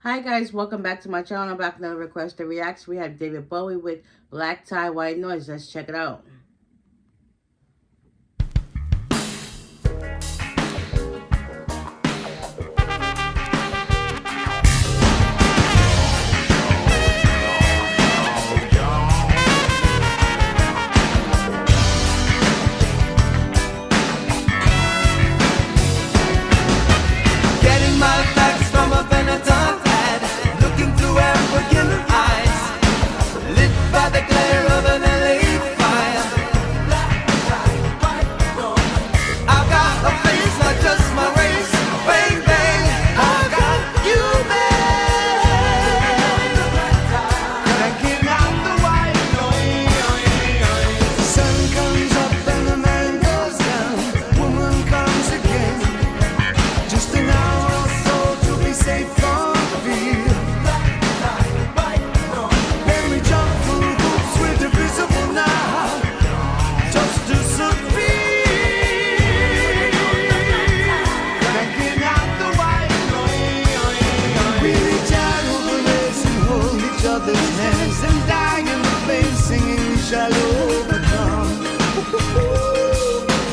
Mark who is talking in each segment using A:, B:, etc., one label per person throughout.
A: Hi guys, welcome back to my channel. I'm back with another request to reacts. We have David Bowie with Black Tie, White Noise. Let's check it out.
B: Getting my facts from a Benetton ad, looking through African eyes, lit by the glare of an LA fire. I've got a face, not just my race. Bang bang, I've got you man. Cranking out the white noise. The sun comes up and the man goes down. Woman comes again. Just an hour or so to be safe from the field. Then we jump through hoops with invisible now, just disappear. Cranking out the white noise. We reach out over race and hold each other's hands and die in the face, singing we shall overcome.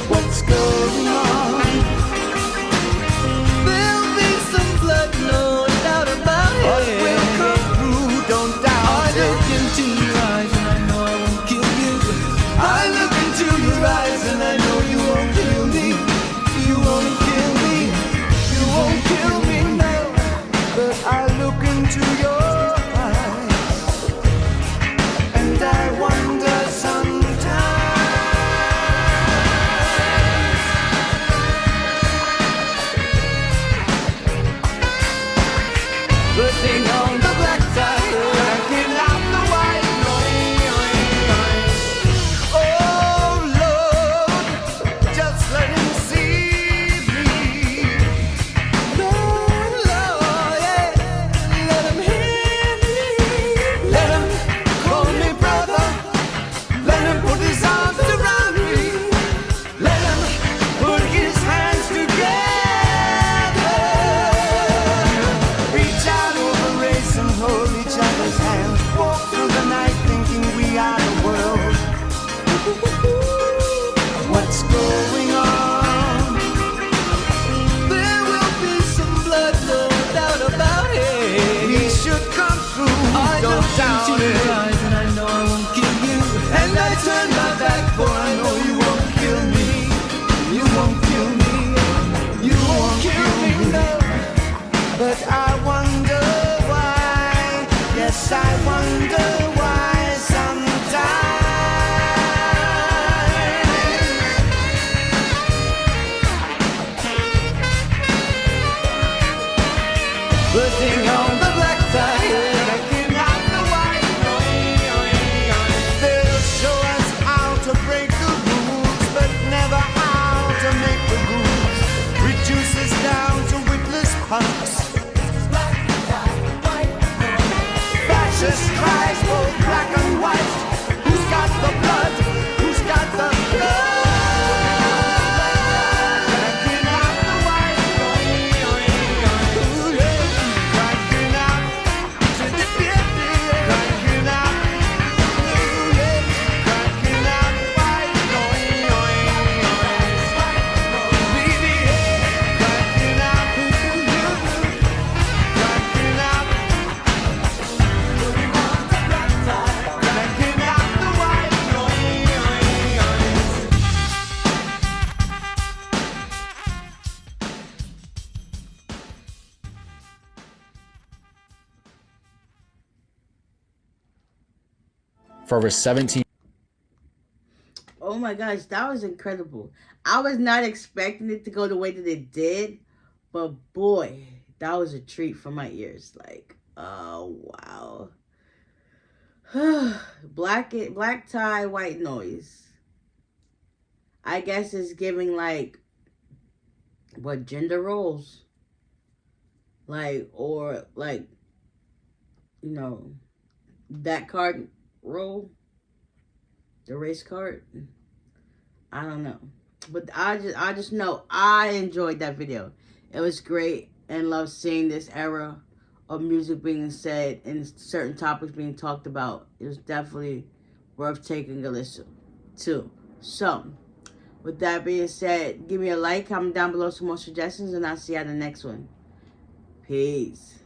B: What's going on? There'll be some blood, no doubt about it. What will come through, don't doubt it. I look into your eyes and I know I won't kill you. I look into your eyes and I know you won't kill me. You won't kill me. You won't kill me, no. But I look into your eyes and I wonder sometimes. Putting on the black tie, cranking out the white noise. Oh Lord, just let him see me. Lord, Lord, yeah, let him hear me. Let him call me brother. Let him put his arms around me. Let him put his hands together. Reach out over race and hold each other's hands. Walk through the night thinking we are the world. What's going on? There will be some blood, no doubt about it. He should come through, don't doubt it. And I know I won't kill you. And I turn my back, for I know you won't kill me. You won't kill me. You won't kill me, no. But I wonder why, yes, I wonder why sometimes. Putting on the black tie, cranking out the white noise. They'll show us how to break the rules, but never how to make the rules. Reduce us down to witless punks. Fascist cries both black and white. Who's got the blood? Who's got the blood? Cranking out the white noise. Ooh, yeah. Cranking out to the cranking out. Ooh, yeah. Cranking out white noise. Baby, yeah. Cranking out. Cranking out. Cranking out the white noise.
C: For over 17
A: Oh my gosh, that was incredible. I was not expecting it to go the way that it did, but boy, that was a treat for my ears. Like, oh wow. Black tie, white noise. I guess it's giving like what gender roles? Like, or like, you know, that card role, the race card. I don't know, but I just know I enjoyed that video. It was great and love seeing this era of music being said and certain topics being talked about. It was definitely worth taking a listen to. So, with that being said, give me a like, comment down below some more suggestions, and I'll see you at the next one. Peace.